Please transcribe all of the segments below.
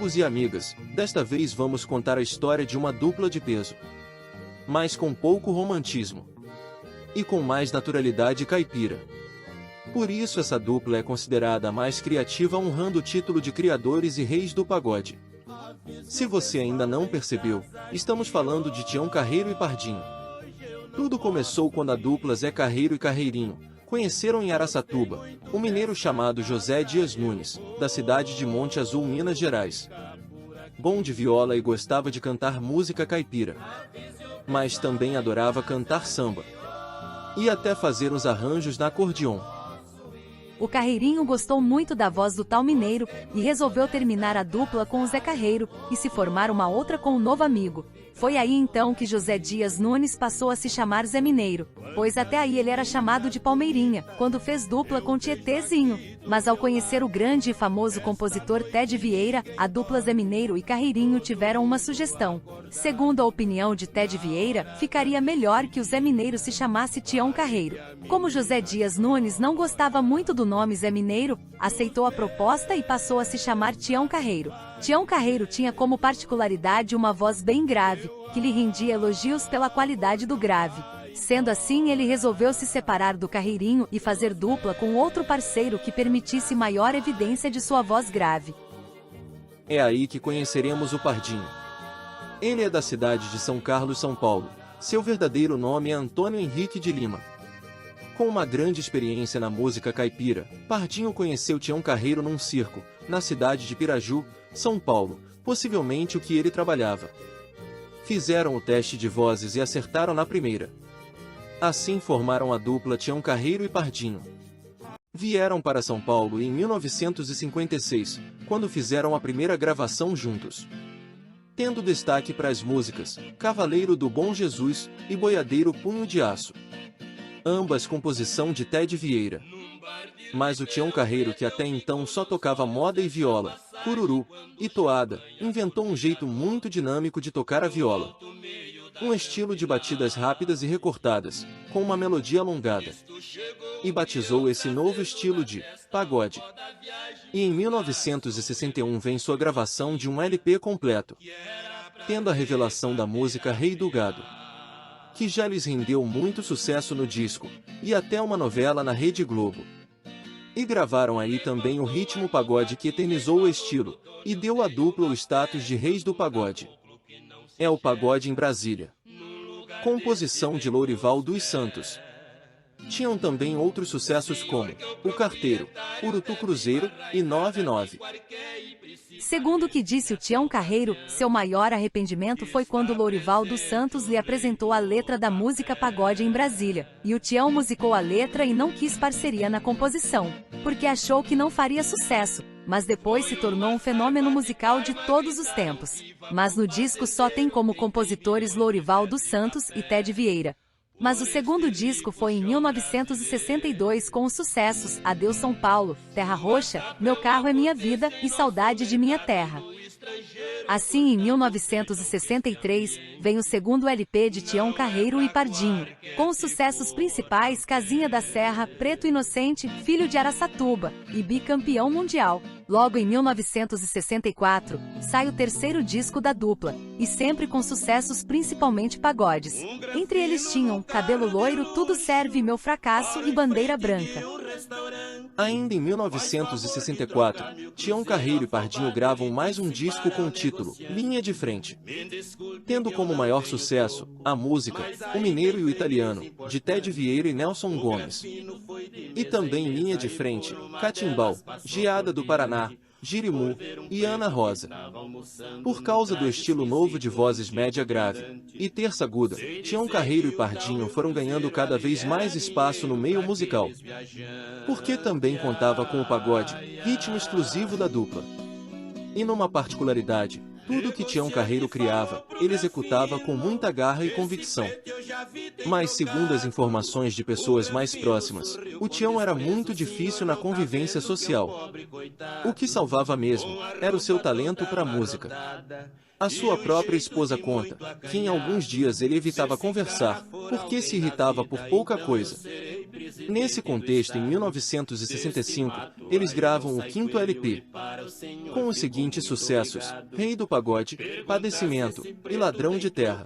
Amigos e amigas, desta vez vamos contar a história de uma dupla de peso, mas com pouco romantismo e com mais naturalidade caipira. Por isso essa dupla é considerada a mais criativa, honrando o título de criadores e reis do pagode. Se você ainda não percebeu, estamos falando de Tião Carreiro e Pardinho. Tudo começou quando a dupla Zé Carreiro e Carreirinho conheceram em Araçatuba um mineiro chamado José Dias Nunes, da cidade de Monte Azul, Minas Gerais. Bom de viola e gostava de cantar música caipira, mas também adorava cantar samba e até fazer uns arranjos na acordeon. O Carreirinho gostou muito da voz do tal mineiro e resolveu terminar a dupla com o Zé Carreiro e se formar uma outra com um novo amigo. Foi aí então que José Dias Nunes passou a se chamar Zé Mineiro, pois até aí ele era chamado de Palmeirinha, quando fez dupla com Tietezinho. Mas ao conhecer o grande e famoso compositor Ted Vieira, a dupla Zé Mineiro e Carreirinho tiveram uma sugestão. Segundo a opinião de Ted Vieira, ficaria melhor que o Zé Mineiro se chamasse Tião Carreiro. Como José Dias Nunes não gostava muito do nome Zé Mineiro, aceitou a proposta e passou a se chamar Tião Carreiro. Tião Carreiro tinha como particularidade uma voz bem grave, que lhe rendia elogios pela qualidade do grave. Sendo assim, ele resolveu se separar do Carreirinho e fazer dupla com outro parceiro que permitisse maior evidência de sua voz grave. É aí que conheceremos o Pardinho. Ele é da cidade de São Carlos, São Paulo. Seu verdadeiro nome é Antônio Henrique de Lima. Com uma grande experiência na música caipira, Pardinho conheceu Tião Carreiro num circo, na cidade de Piraju, São Paulo, possivelmente o que ele trabalhava. Fizeram o teste de vozes e acertaram na primeira. Assim formaram a dupla Tião Carreiro e Pardinho. Vieram para São Paulo em 1956, quando fizeram a primeira gravação juntos, tendo destaque para as músicas Cavaleiro do Bom Jesus e Boiadeiro Punho de Aço, ambas composição de Ted Vieira. Mas o Tião Carreiro, que até então só tocava moda e viola, cururu e toada, inventou um jeito muito dinâmico de tocar a viola. Um estilo de batidas rápidas e recortadas, com uma melodia alongada. E batizou esse novo estilo de pagode. E em 1961 vem sua gravação de um LP completo, tendo a revelação da música Rei do Gado, que já lhes rendeu muito sucesso no disco, e até uma novela na Rede Globo. E gravaram aí também o ritmo pagode, que eternizou o estilo, e deu à dupla o status de reis do pagode. É o Pagode em Brasília. Composição de Lourival dos Santos. Tinham também outros sucessos como O Carteiro, Urutu Cruzeiro e 99. Segundo o que disse o Tião Carreiro, seu maior arrependimento foi quando Lourival dos Santos lhe apresentou a letra da música Pagode em Brasília, e o Tião musicou a letra e não quis parceria na composição, porque achou que não faria sucesso, mas depois se tornou um fenômeno musical de todos os tempos. Mas no disco só tem como compositores Lourival dos Santos e Ted Vieira. Mas o segundo disco foi em 1962 com os sucessos Adeus São Paulo, Terra Roxa, Meu Carro é Minha Vida e Saudade de Minha Terra. Assim, em 1963, vem o segundo LP de Tião Carreiro e Pardinho, com os sucessos principais Casinha da Serra, Preto Inocente, Filho de Araçatuba e Bicampeão Mundial. Logo em 1964, sai o terceiro disco da dupla, e sempre com sucessos principalmente pagodes. Entre eles tinham Cabelo Loiro, Tudo Serve, Meu Fracasso e Bandeira Branca. Ainda em 1964, Tião Carreiro e Pardinho gravam mais um disco com o título Linha de Frente, tendo como maior sucesso a música O Mineiro e o Italiano, de Ted Vieira e Nelson Gomes. E também Linha de Frente, Catimbau, Geada do Paraná, Jirimu e Ana Rosa. Por causa do estilo novo de vozes média grave e terça aguda, Tião Carreiro e Pardinho foram ganhando cada vez mais espaço no meio musical, porque também contava com o pagode, ritmo exclusivo da dupla. E numa particularidade, tudo que Tião Carreiro criava, ele executava com muita garra e convicção. Mas segundo as informações de pessoas mais próximas, o Tião era muito difícil na convivência social. O que salvava mesmo era o seu talento para a música. A sua própria esposa conta que em alguns dias ele evitava conversar, porque se irritava por pouca coisa. Nesse contexto, em 1965, eles gravam o quinto LP, com os seguintes sucessos: Rei do Pagode, Padecimento e Ladrão de Terra.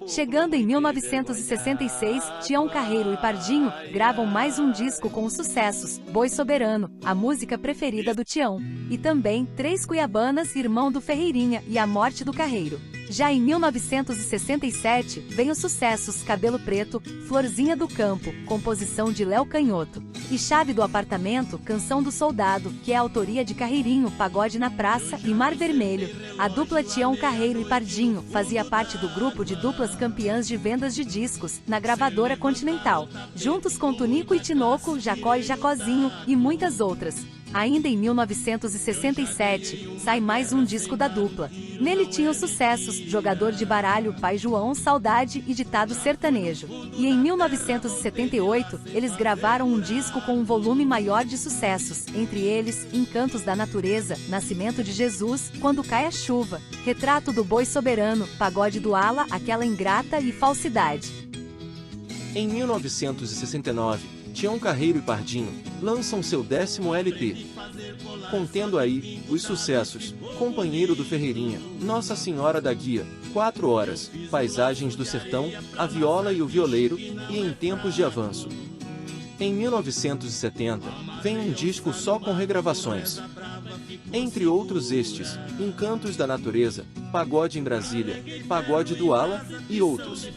Chegando em 1966, Tião Carreiro e Pardinho gravam mais um disco com os sucessos Boi Soberano, a música preferida do Tião, e também Três Cuiabanas, Irmão do Ferreirinha e A Morte do Carreiro. Já em 1967, vem os sucessos Cabelo Preto, Florzinha do Campo, composição de Léo Canhoto, e Chave do Apartamento, Canção do Soldado, que é autoria de Carreirinho, Pagode na Praça e Mar Vermelho. A dupla Tião Carreiro e Pardinho fazia parte do grupo de duplas campeãs de vendas de discos na gravadora Continental, juntos com Tunico e Tinoco, Jacó e Jacozinho e muitas outras. Ainda em 1967, sai mais um disco da dupla. Nele tinha os sucessos Jogador de Baralho, Pai João, Saudade e Ditado Sertanejo. E em 1978, eles gravaram um disco com um volume maior de sucessos, entre eles Encantos da Natureza, Nascimento de Jesus, Quando Cai a Chuva, Retrato do Boi Soberano, Pagode do Ala, Aquela Ingrata e Falsidade. Em 1969, Tião Carreiro e Pardinho lançam seu 10º LP, contendo aí os sucessos Companheiro do Ferreirinha, Nossa Senhora da Guia, 4 Horas, Paisagens do Sertão, A Viola e o Violeiro e Em Tempos de Avanço. Em 1970, vem um disco só com regravações. Entre outros estes, Encantos da Natureza, Pagode em Brasília, Pagode do Ala e outros.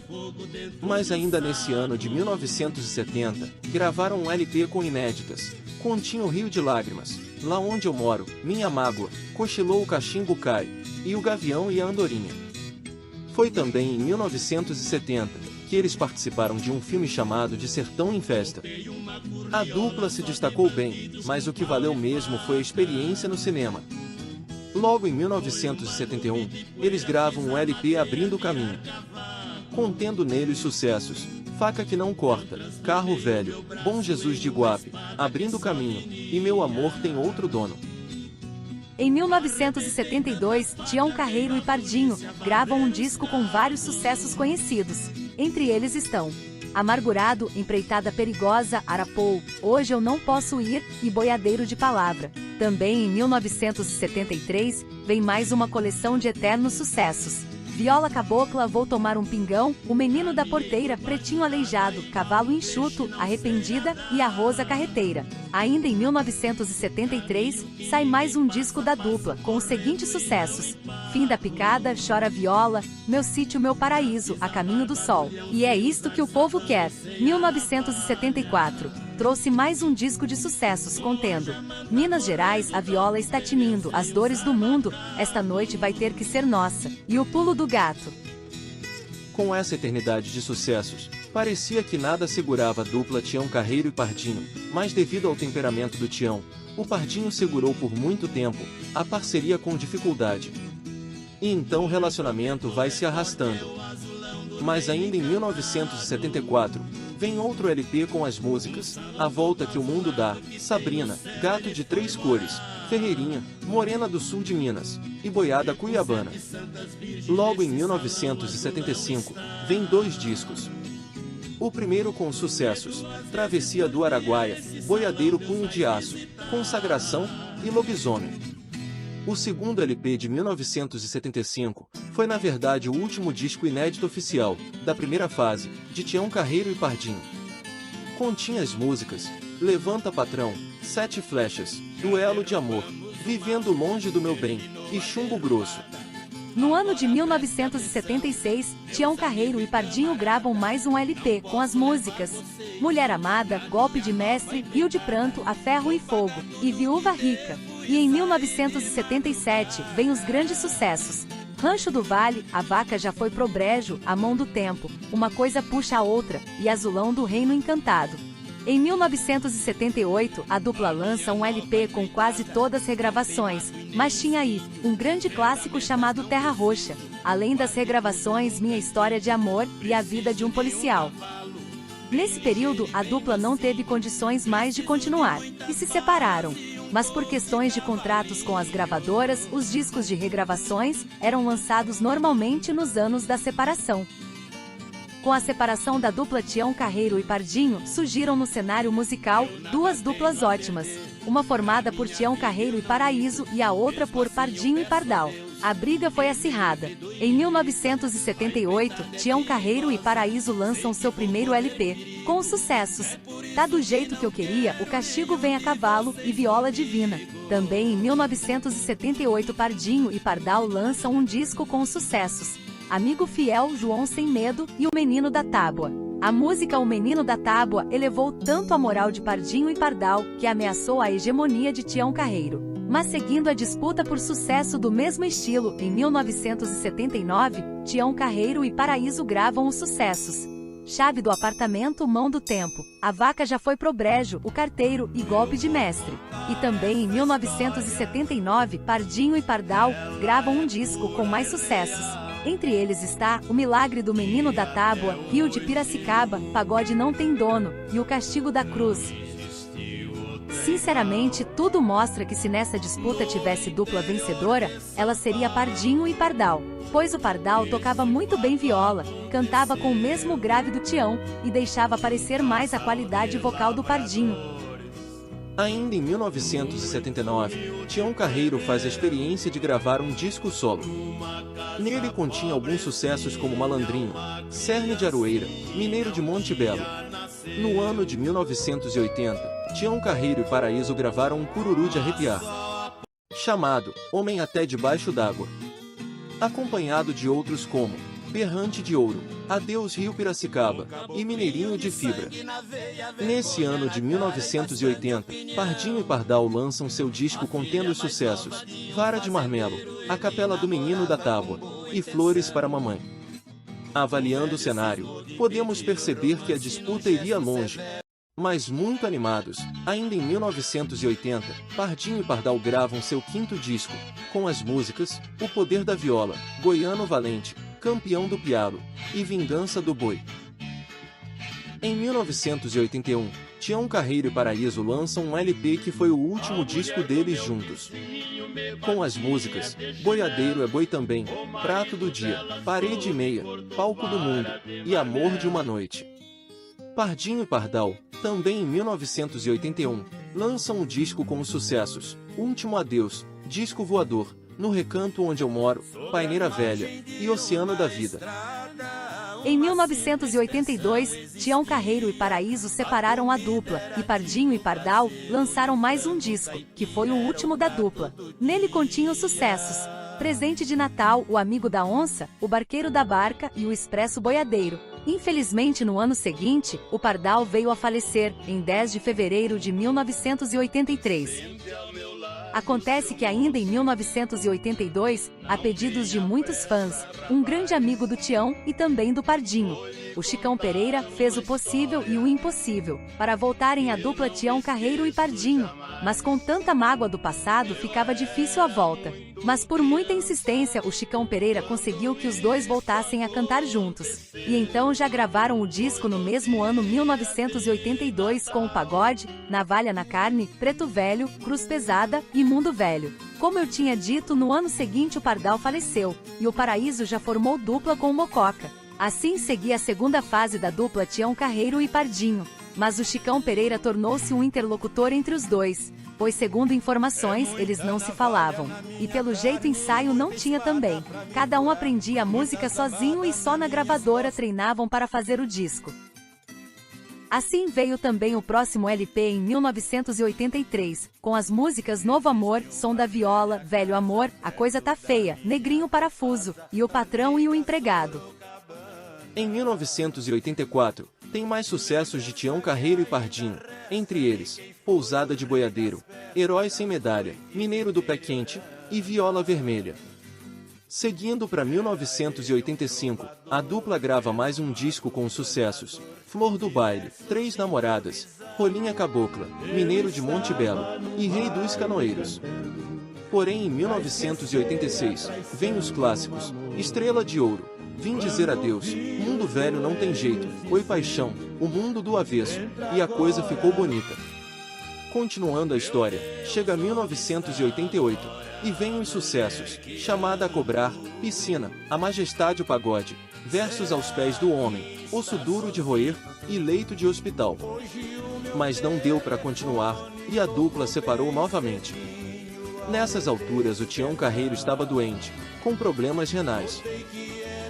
Mas ainda nesse ano de 1970, gravaram um LP com inéditas, Continha o Rio de Lágrimas, Lá Onde Eu Moro, Minha Mágoa, Cochilou o Cachimbo Cai, e O Gavião e a Andorinha. Foi também em 1970, que eles participaram de um filme chamado De Sertão em Festa. A dupla se destacou bem, mas o que valeu mesmo foi a experiência no cinema. Logo em 1971, eles gravam um LP Abrindo Caminho, contendo nele os sucessos Faca que Não Corta, Carro Velho, Bom Jesus de Iguape, Abrindo Caminho, e Meu Amor Tem Outro Dono. Em 1972, Tião Carreiro e Pardinho gravam um disco com vários sucessos conhecidos. Entre eles estão Amargurado, Empreitada Perigosa, Arapou, Hoje Eu Não Posso Ir e Boiadeiro de Palavra. Também em 1973, vem mais uma coleção de eternos sucessos. Viola Cabocla, Vou Tomar um Pingão, O Menino da Porteira, Pretinho Aleijado, Cavalo Enxuto, Arrependida e A Rosa Carreteira. Ainda em 1973, sai mais um disco da dupla, com os seguintes sucessos: Fim da Picada, Chora Viola, Meu Sítio Meu Paraíso, A Caminho do Sol, e É Isto que o Povo Quer. 1974, trouxe mais um disco de sucessos contendo Minas Gerais, A Viola Está Tinindo, As Dores do Mundo, Esta Noite Vai Ter Que Ser Nossa, e O Pulo do Gato. Com essa eternidade de sucessos, parecia que nada segurava a dupla Tião Carreiro e Pardinho, mas devido ao temperamento do Tião, o Pardinho segurou por muito tempo a parceria com dificuldade. E então o relacionamento vai se arrastando. Mas ainda em 1974, vem outro LP com as músicas A Volta que o Mundo Dá, Sabrina, Gato de Três Cores, Ferreirinha, Morena do Sul de Minas e Boiada Cuiabana. Logo em 1975, vem 2 discos. O primeiro com sucessos Travessia do Araguaia, Boiadeiro Punho de Aço, Consagração e Lobisomem. O segundo LP de 1975 foi na verdade o último disco inédito oficial, da primeira fase, de Tião Carreiro e Pardinho. Continha as músicas Levanta Patrão, 7 Flechas, Duelo de Amor, Vivendo Longe do Meu Bem e Chumbo Grosso. No ano de 1976, Tião Carreiro e Pardinho gravam mais um LP com as músicas Mulher Amada, Golpe de Mestre, Rio de Pranto, A Ferro e Fogo e Viúva Rica. E em 1977, vem os grandes sucessos Rancho do Vale, A Vaca Já Foi Pro Brejo, A Mão do Tempo, Uma Coisa Puxa a Outra e Azulão do Reino Encantado. Em 1978, a dupla lança um LP com quase todas as regravações, mas tinha aí um grande clássico chamado Terra Roxa, além das regravações Minha História de Amor e A Vida de um Policial. Nesse período, a dupla não teve condições mais de continuar, e se separaram. Mas por questões de contratos com as gravadoras, os discos de regravações eram lançados normalmente nos anos da separação. Com a separação da dupla Tião Carreiro e Pardinho, surgiram no cenário musical 2 duplas ótimas. uma formada por Tião Carreiro e Paraíso e a outra por Pardinho e Pardal. A briga foi acirrada. Em 1978, Tião Carreiro e Paraíso lançam seu primeiro LP, com os sucessos Tá do Jeito Que Eu Queria, O Castigo Vem a Cavalo e Viola Divina. Também em 1978, Pardinho e Pardal lançam um disco com os sucessos Amigo Fiel, João Sem Medo e O Menino da Tábua. A música O Menino da Tábua elevou tanto a moral de Pardinho e Pardal que ameaçou a hegemonia de Tião Carreiro. Mas seguindo a disputa por sucesso do mesmo estilo, em 1979, Tião Carreiro e Paraíso gravam os sucessos Chave do Apartamento, Mão do Tempo, A Vaca Já Foi Pro Brejo, O Carteiro e Golpe de Mestre. E também em 1979, Pardinho e Pardal gravam um disco com mais sucessos. Entre eles está O Milagre do Menino da Tábua, Rio de Piracicaba, Pagode Não Tem Dono e O Castigo da Cruz. Sinceramente, tudo mostra que se nessa disputa tivesse dupla vencedora, ela seria Pardinho e Pardal, pois o Pardal tocava muito bem viola, cantava com o mesmo grave do Tião e deixava aparecer mais a qualidade vocal do Pardinho. Ainda em 1979, Tião Carreiro faz a experiência de gravar um disco solo. Nele continha alguns sucessos como Malandrinho, Cerne de Aroeira, Mineiro de Monte Belo. No ano de 1980, Tião Carreiro e Paraíso gravaram um cururu de arrepiar, chamado Homem Até Debaixo d'Água, acompanhado de outros como Berrante de Ouro, Adeus Rio Piracicaba e Mineirinho de Fibra. Nesse ano de 1980, Pardinho e Pardal lançam seu disco contendo os sucessos Vara de Marmelo, A Capela do Menino da Tábua e Flores para Mamãe. Avaliando o cenário, podemos perceber que a disputa iria longe. Mas muito animados, ainda em 1980, Pardinho e Pardal gravam seu quinto disco, com as músicas O Poder da Viola, Goiano Valente, Campeão do Pialo e Vingança do Boi. Em 1981, Tião Carreiro e Paraíso lançam um LP que foi o último disco deles juntos. Com as músicas Boiadeiro é Boi Também, Prato do Dia, Parede e Meia, Palco do Mundo e Amor de uma Noite. Pardinho e Pardal, também em 1981, lançam um disco com os sucessos Último Adeus, Disco Voador, No Recanto Onde Eu Moro, Paineira Velha e Oceano da Vida. Em 1982, Tião Carreiro e Paraíso separaram a dupla, e Pardinho e Pardal lançaram mais um disco, que foi o último da dupla. Nele continha os sucessos Presente de Natal, O Amigo da Onça, O Barqueiro da Barca e O Expresso Boiadeiro. Infelizmente, no ano seguinte, o Pardal veio a falecer, em 10 de fevereiro de 1983. Acontece que ainda em 1982, a pedidos de muitos fãs, um grande amigo do Tião e também do Pardinho, o Chicão Pereira, fez o possível e o impossível para voltarem a dupla Tião Carreiro e Pardinho, mas com tanta mágoa do passado ficava difícil a volta. Mas por muita insistência, o Chicão Pereira conseguiu que os dois voltassem a cantar juntos. E então já gravaram o disco no mesmo ano 1982 com o Pagode, Navalha na Carne, Preto Velho, Cruz Pesada e Mundo Velho. Como eu tinha dito, no ano seguinte o Pardal faleceu, e o Paraíso já formou dupla com o Mococa. Assim seguia a segunda fase da dupla Tião Carreiro e Pardinho. Mas o Chicão Pereira tornou-se um interlocutor entre os dois, pois segundo informações, eles não se falavam. E pelo jeito ensaio não tinha também. Cada um aprendia a música sozinho e só na gravadora treinavam para fazer o disco. Assim veio também o próximo LP em 1983, com as músicas Novo Amor, Som da Viola, Velho Amor, A Coisa Tá Feia, Negrinho Parafuso, e O Patrão e o Empregado. Em 1984, tem mais sucessos de Tião Carreiro e Pardinho, entre eles, Pousada de Boiadeiro, Herói Sem Medalha, Mineiro do Pé Quente e Viola Vermelha. Seguindo para 1985, a dupla grava mais um disco com sucessos, Flor do Baile, Três Namoradas, Rolinha Cabocla, Mineiro de Monte Belo e Rei dos Canoeiros. Porém em 1986, vem os clássicos, Estrela de Ouro, Vim Dizer Adeus, Mundo Velho Não Tem Jeito, Oi Paixão, O Mundo do Avesso, e A Coisa Ficou Bonita. Continuando a história, chega 1988, e vem os sucessos, Chamada a Cobrar, Piscina, A Majestade o Pagode, Versos aos Pés do Homem, Osso Duro de Roer, e Leito de Hospital. mas não deu para continuar, e a dupla separou novamente. Nessas alturas o Tião Carreiro estava doente, com problemas renais.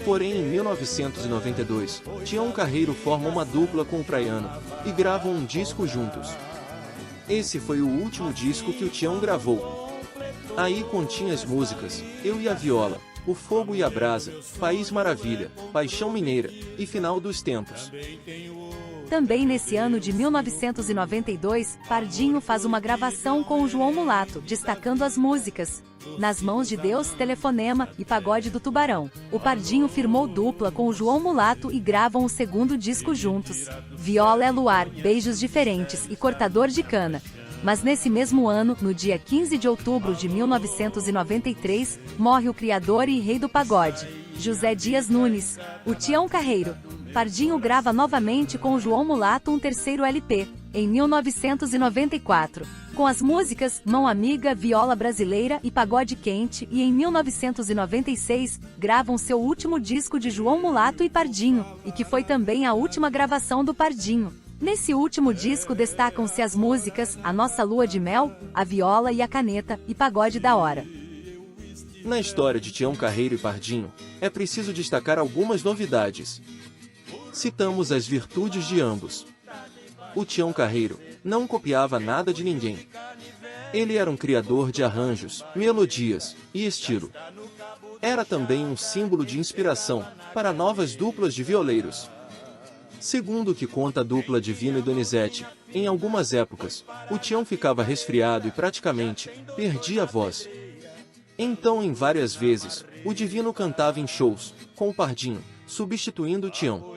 Porém, em 1992, Tião Carreiro forma uma dupla com o Praiano, e gravam um disco juntos. Esse foi o último disco que o Tião gravou. Aí continha as músicas Eu e a Viola, O Fogo e a Brasa, País Maravilha, Paixão Mineira, e Final dos Tempos. Também nesse ano de 1992, Pardinho faz uma gravação com o João Mulato, destacando as músicas Nas Mãos de Deus, Telefonema e Pagode do Tubarão. O Pardinho firmou dupla com o João Mulato e gravam o segundo disco juntos. Viola é Luar, Beijos Diferentes e Cortador de Cana. Mas nesse mesmo ano, no dia 15 de outubro de 1993, morre o criador e rei do pagode, José Dias Nunes, o Tião Carreiro. Pardinho grava novamente com o João Mulato um terceiro LP, em 1994, com as músicas Mão Amiga, Viola Brasileira e Pagode Quente, e em 1996, gravam seu último disco de João Mulato e Pardinho, e que foi também a última gravação do Pardinho. Nesse último disco destacam-se as músicas A Nossa Lua de Mel, A Viola e a Caneta e Pagode da Hora. Na história de Tião Carreiro e Pardinho, é preciso destacar algumas novidades. Citamos as virtudes de ambos. O Tião Carreiro não copiava nada de ninguém. Ele era um criador de arranjos, melodias e estilo. Era também um símbolo de inspiração para novas duplas de violeiros. Segundo o que conta a dupla Divino e Donizete, em algumas épocas, o Tião ficava resfriado e praticamente perdia a voz. Então, em várias vezes, o Divino cantava em shows, com o Pardinho, substituindo o Tião.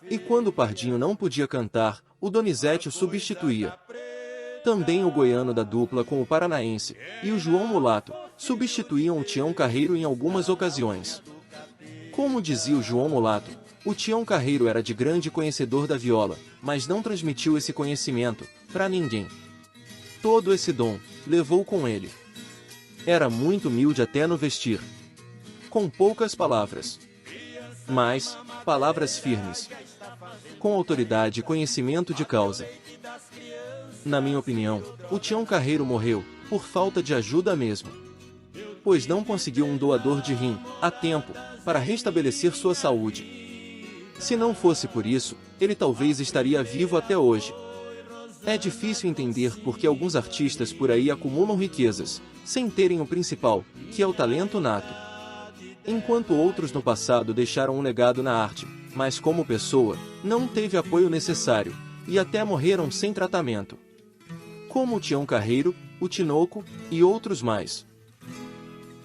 E quando o Pardinho não podia cantar, o Donizete o substituía. Também o goiano da dupla com o paranaense, e o João Mulato, substituíam o Tião Carreiro em algumas ocasiões. Como dizia o João Mulato, o Tião Carreiro era de grande conhecedor da viola, mas não transmitiu esse conhecimento para ninguém. Todo esse dom levou com ele. Era muito humilde até no vestir. Com poucas palavras, mas palavras firmes. Com autoridade e conhecimento de causa. Na minha opinião, o Tião Carreiro morreu por falta de ajuda mesmo. Pois não conseguiu um doador de rim a tempo para restabelecer sua saúde. Se não fosse por isso, ele talvez estaria vivo até hoje. É difícil entender por que alguns artistas por aí acumulam riquezas, sem terem o principal, que é o talento nato. Enquanto outros no passado deixaram um legado na arte, mas como pessoa, não teve apoio necessário, e até morreram sem tratamento. Como o Tião Carreiro, o Tinoco, e outros mais.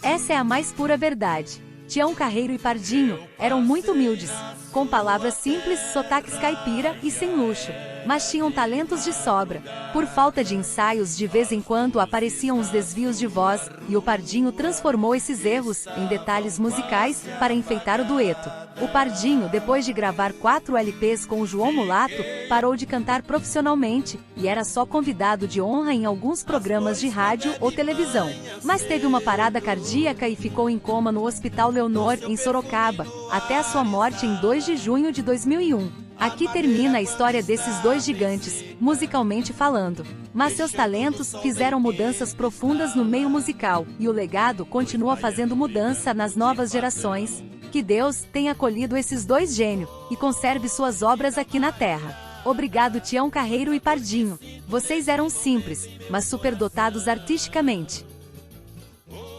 Essa é a mais pura verdade. Tião Carreiro e Pardinho eram muito humildes, com palavras simples, sotaques caipira e sem luxo, mas tinham talentos de sobra. Por falta de ensaios, de vez em quando apareciam os desvios de voz, e o Pardinho transformou esses erros em detalhes musicais para enfeitar o dueto. O Pardinho, depois de gravar 4 LPs com o João Mulato, parou de cantar profissionalmente, e era só convidado de honra em alguns programas de rádio ou televisão. Mas teve uma parada cardíaca e ficou em coma no Hospital Leonor, em Sorocaba, até a sua morte em 2 de junho de 2001. Aqui termina a história desses dois gigantes, musicalmente falando. Mas seus talentos fizeram mudanças profundas no meio musical, e o legado continua fazendo mudança nas novas gerações. Que Deus tenha acolhido esses dois gênios, e conserve suas obras aqui na Terra. Obrigado Tião Carreiro e Pardinho. Vocês eram simples, mas superdotados artisticamente.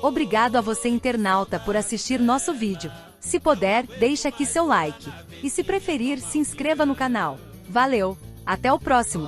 Obrigado a você internauta por assistir nosso vídeo. Se puder, deixa aqui seu like. E se preferir, se inscreva no canal. Valeu! Até o próximo!